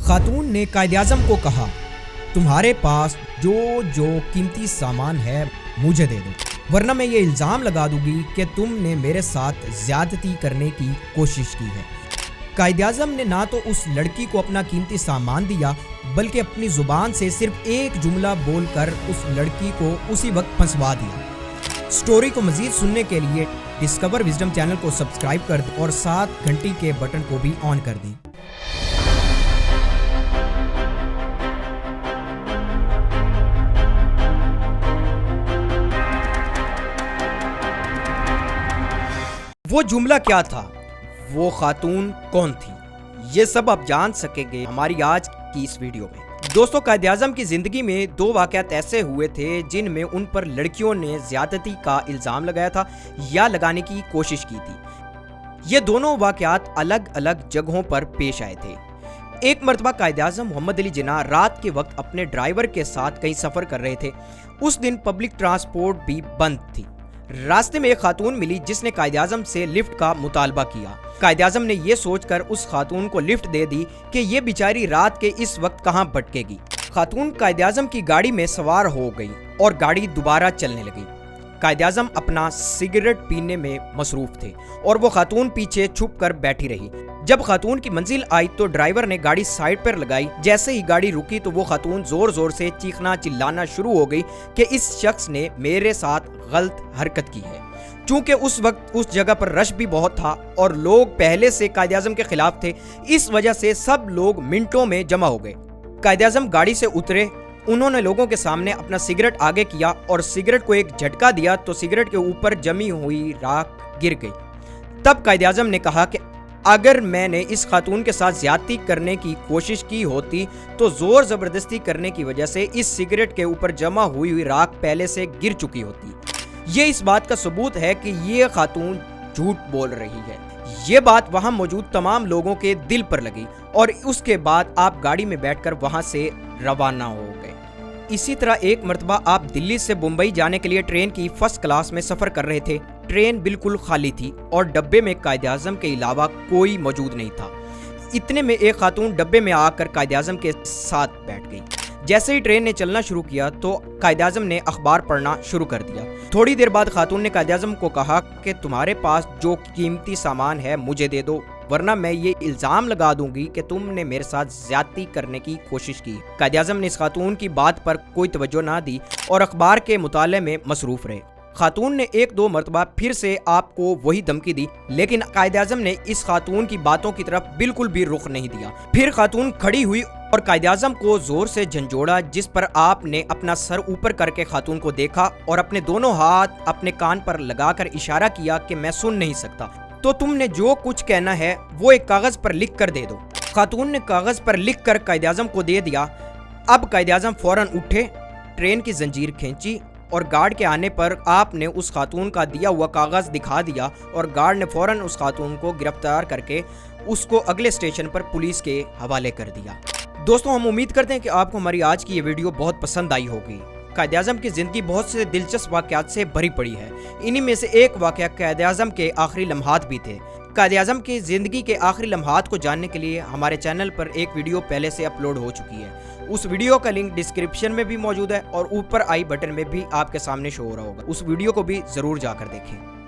खातून ने कायद-ए-आज़म को कहा, तुम्हारे पास जो जो कीमती सामान है मुझे दे दो, वरना मैं ये इल्ज़ाम लगा दूंगी कि तुमने मेरे साथ ज़्यादती करने की कोशिश की है। कायद-ए-आज़म ने ना तो उस लड़की को अपना कीमती सामान दिया, बल्कि अपनी ज़ुबान से सिर्फ एक जुमला बोलकर उस लड़की को उसी वक्त फंसवा दिया। स्टोरी को मज़ीद सुनने के लिए डिस्कवर विजडम चैनल को सब्सक्राइब कर दें और साथ घंटी के बटन को भी ऑन कर दें। वो जुमला क्या था, वो खातून कौन थी, ये सब आप जान सकेंगे हमारी आज की इस वीडियो में। दोस्तों, कायद-ए-आज़म की ज़िंदगी में दो वाक़यात ऐसे हुए थे जिनमें उन पर लड़कियों ने ज़्यादती का इल्ज़ाम लगाया था या लगाने की कोशिश की थी। ये दोनों वाक़यात अलग अलग जगहों पर पेश आए थे। एक मरतबा कायद-ए-आज़म मोहम्मद अली जिन्ना रात के वक्त अपने ड्राइवर के साथ कहीं सफ़र कर रहे थे। उस दिन पब्लिक ट्रांसपोर्ट भी बंद थी। रास्ते में एक खातून मिली जिसने कायद-ए-आज़म से लिफ्ट का मुतालबा किया। कायद-ए-आज़म ने यह सोचकर उस खातून को लिफ्ट दे दी कि ये बेचारी रात के इस वक्त कहां भटकेगी। खातून कायद-ए-आज़म की गाड़ी में सवार हो गई और गाड़ी दोबारा चलने लगी। कायद-ए-आज़म अपना सिगरेट पीने में मसरूफ थे और वो खातून पीछे छुप कर बैठी रही। जब खातून की मंजिल आई तो ड्राइवर ने गाड़ी साइड पर लगाई। जैसे ही गाड़ी रुकी तो वो खातून जोर जोर से चीखना चिल्लाना शुरू हो गई कि इस शख्स ने मेरे साथ गलत हरकत की है। चूंकि उस वक्त उस जगह पर रश भी बहुत था और लोग पहले से कायद-ए-आज़म के खिलाफ थे, इस वजह से सब लोग मिनटों में जमा हो गए। कायद-ए-आज़म गाड़ी से उतरे, उन्होंने लोगों के सामने अपना सिगरेट आगे किया और सिगरेट को एक झटका दिया तो सिगरेट के ऊपर जमी हुई राख गिर गई। तब कायद-ए-आज़म ने कहा कि अगर मैंने इस खातून के साथ ज्यादती करने की कोशिश की होती तो जोर जबरदस्ती करने की वजह से इस सिगरेट के ऊपर जमा हुई राख पहले से गिर चुकी होती। ये इस बात का सबूत है कि ये खातून झूठ बोल रही है। ये बात वहां मौजूद तमाम लोगों के दिल पर लगी और उसके बाद आप गाड़ी में बैठकर वहां से रवाना हो गए। इसी तरह एक मरतबा आप दिल्ली से मुंबई जाने के लिए ट्रेन की फर्स्ट क्लास में सफर कर रहे थे। ट्रेन बिल्कुल खाली थी और डब्बे में कायद-ए-आज़म के अलावा कोई मौजूद नहीं था। इतने में एक खातून डब्बे में आकर कायद-ए-आज़म के साथ बैठ गई। जैसे ही ट्रेन ने चलना शुरू किया तो कायद-ए-आज़म ने अखबार पढ़ना शुरू कर दिया। थोड़ी देर बाद खातून ने कायद-ए-आज़म को कहा कि तुम्हारे पास जो कीमती सामान है मुझे दे दो, वरना मैं ये इल्ज़ाम लगा दूंगी कि तुमने मेरे साथ ज़्यादती करने की कोशिश की। कायद-ए-आज़म ने इस खातून की बात पर कोई तवज्जो ना दी और अखबार के मुताले में मसरूफ रहे। खातून ने एक दो मरतबा फिर से आपको वही धमकी दी, लेकिन कायद-ए-आज़म ने इस खातून की बातों की तरफ बिल्कुल भी रुख नहीं दिया। फिर खातून खड़ी हुई और कायद-ए-आज़म को जोर से झंझोड़ा, जिस पर आपने अपना सर ऊपर करके खातून को देखा और अपने दोनों हाथ अपने कान पर लगाकर इशारा किया कि मैं सुन नहीं सकता, तो तुमने जो कुछ कहना है वो एक कागज पर लिख कर दे दो। खातून ने कागज पर लिख कर कायद-ए-आज़म को दे दिया। अब कायद-ए-आज़म फौरन उठे, ट्रेन की जंजीर खींची और गार्ड के आने पर आपने उस खातून का दिया हुआ कागज दिखा दिया और गार्ड ने फौरन उस खातून को गिरफ्तार करके उसको अगले स्टेशन पर पुलिस के हवाले कर दिया। दोस्तों, हम उम्मीद करते हैं कि आपको हमारी आज की ये वीडियो बहुत पसंद आई होगी। कायद-ए-आज़म की ज़िंदगी बहुत से दिलचस्प वाक़यात से भरी पड़ी है। इन्हीं में से एक वाक़या कायद-ए-आज़म के आखिरी लम्हात भी थे। कायद-ए-आज़म की ज़िंदगी के आखिरी लम्हात को जानने के लिए हमारे चैनल पर एक वीडियो पहले से अपलोड हो चुकी है। उस वीडियो का लिंक डिस्क्रिप्शन में भी मौजूद है और ऊपर आई बटन में भी आपके सामने शो हो रहा होगा। उस वीडियो को भी ज़रूर जाकर देखें।